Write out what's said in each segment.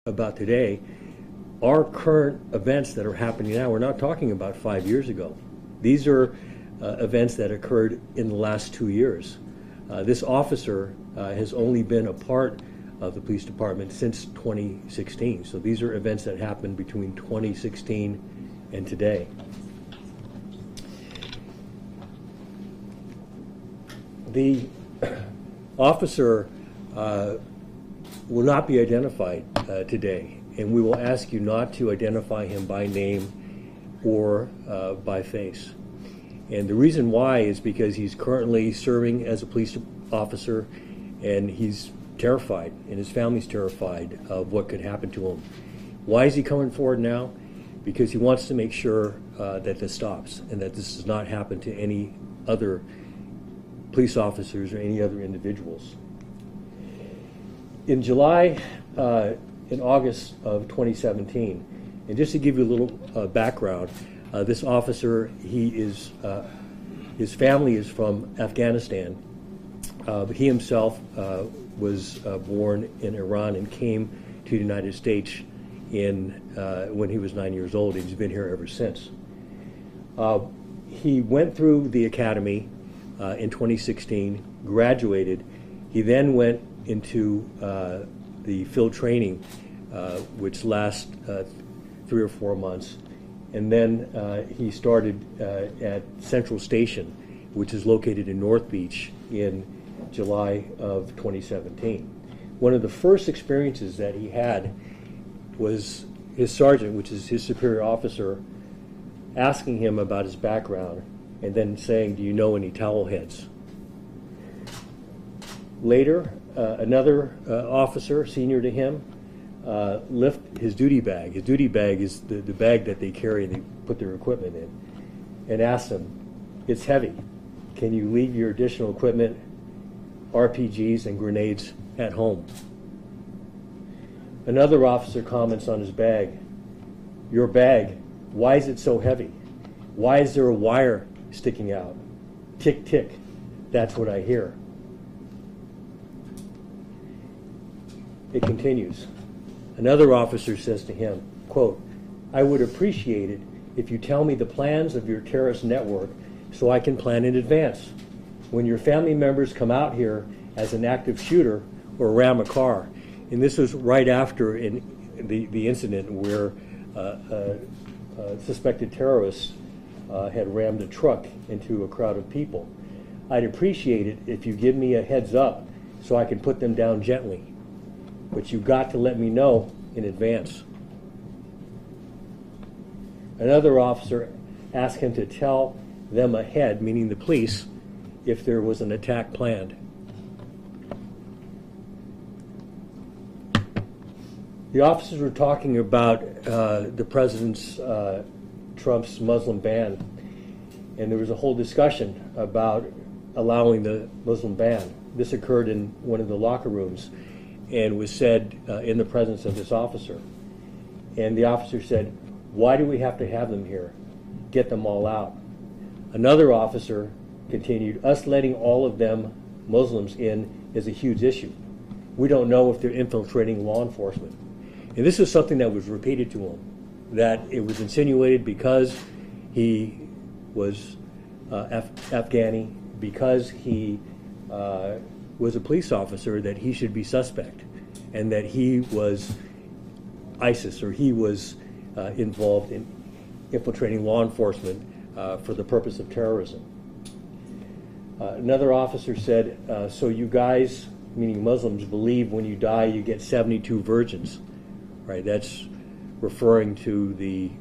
about today are current events that are happening now. We're not talking about 5 years ago. These are events that occurred in the last 2 years. This officer has only been a part of the police department since 2016. So these are events that happened between 2016 and today. The officer will not be identified today, and we will ask you not to identify him by name or by face. And the reason why is because he's currently serving as a police officer, and he's terrified, and his family's terrified of what could happen to him. Why is he coming forward now? Because he wants to make sure that this stops and that this does not happen to any other police officers or any other individuals. In July and August of 2017, and just to give you a little background, this officer, his family is from Afghanistan, but he himself was born in Iran and came to the United States when he was 9 years old. He's been here ever since. He went through the academy in 2016, graduated. He then went into the field training, which lasts 3 or 4 months. And then he started at Central Station, which is located in North Beach, in July of 2017. One of the first experiences that he had was his sergeant, which is his superior officer, asking him about his background and then saying, "Do you know any towel heads?" Later, another officer, senior to him, lift his duty bag. His duty bag is the bag that they carry and they put their equipment in, and asked him, "It's heavy. Can you leave your additional equipment, RPGs and grenades, at home?" Another officer comments on his bag, "Your bag, why is it so heavy? Why is there a wire sticking out? Tick, tick, that's what I hear." It continues. Another officer says to him, quote, "I would appreciate it if you tell me the plans of your terrorist network so I can plan in advance. When your family members come out here as an active shooter or ram a car," and this was right after the incident where suspected terrorists had rammed a truck into a crowd of people. "I'd appreciate it if you give me a heads up so I can put them down gently. But you've got to let me know in advance." Another officer asked him to tell them ahead, meaning the police, if there was an attack planned. The officers were talking about the President's Trump's Muslim ban, and there was a whole discussion about allowing the Muslim ban. This occurred in one of the locker rooms and was said in the presence of this officer. And the officer said, "Why do we have to have them here? Get them all out." Another officer continued, "Us letting all of them Muslims in is a huge issue. We don't know if they're infiltrating law enforcement." And this is something that was repeated to him, that it was insinuated because he was Afghani, because he was a police officer, that he should be suspect, and that he was ISIS, or he was involved in infiltrating law enforcement for the purpose of terrorism. Another officer said, "So you guys, meaning Muslims, believe when you die you get 72 virgins," right? That's referring to the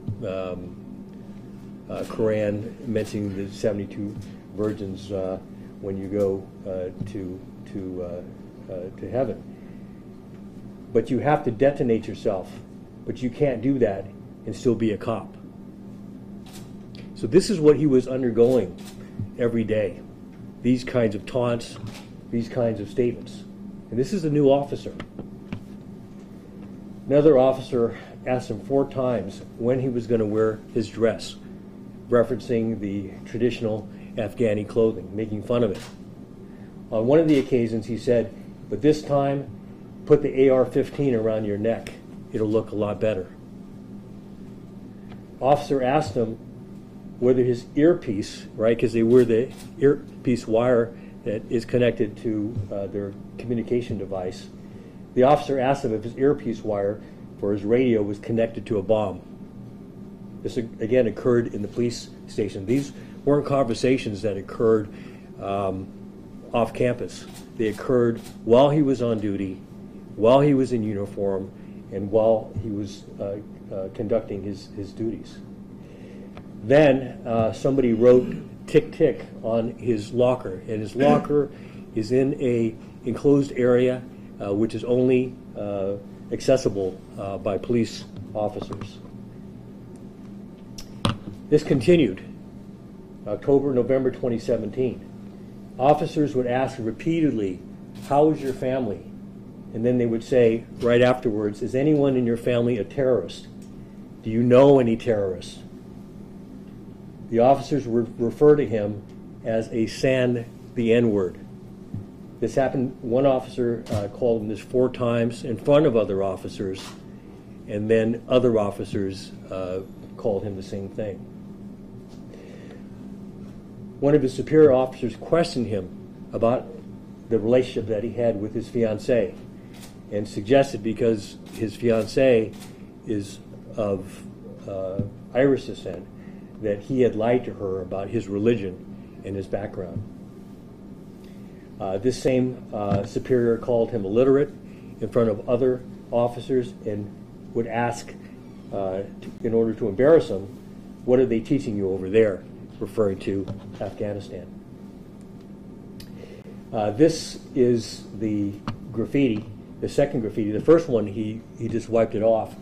Quran mentioning the 72 virgins when you go to heaven. But you have to detonate yourself, but you can't do that and still be a cop. So this is what he was undergoing every day. These kinds of taunts, these kinds of statements. And this is a new officer. Another officer asked him 4 times when he was going to wear his dress, referencing the traditional Afghani clothing, making fun of it. On one of the occasions he said, "But this time, put the AR-15 around your neck." it'll look a lot better. Officer asked him whether his earpiece, right, because they wear the earpiece wire that is connected to their communication device. The officer asked him if his earpiece wire for his radio was connected to a bomb. This again occurred in the police station. These weren't conversations that occurred off campus. They occurred while he was on duty, while he was in uniform, and while he was conducting his duties. Then somebody wrote tick tick on his locker, and his locker is in a enclosed area which is only accessible by police officers. This continued October, November 2017. Officers would ask repeatedly, "How is your family?" And then they would say right afterwards, "Is anyone in your family a terrorist? Do you know any terrorists?" The officers would refer to him as a sand the N-word. This happened, one officer called him this 4 times in front of other officers, and then other officers called him the same thing. One of his superior officers questioned him about the relationship that he had with his fiancée, and suggested because his fiancée is of Irish descent that he had lied to her about his religion and his background. This same superior called him illiterate in front of other officers and would ask, in order to embarrass him, "What are they teaching you over there?" referring to Afghanistan. This is the graffiti, the second graffiti. The first one, he just wiped it off,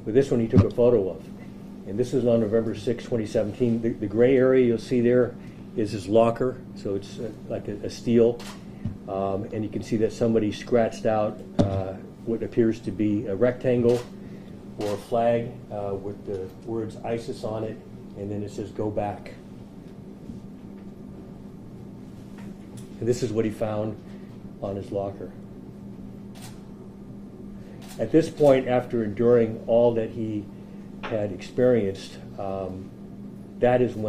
but this one he took a photo of. And this is on November 6, 2017. The gray area you'll see there is his locker, so it's like a steel. And you can see that somebody scratched out what appears to be a rectangle or a flag with the words ISIS on it, and then it says "Go back." And this is what he found on his locker. At this point, after enduring all that he had experienced, that is when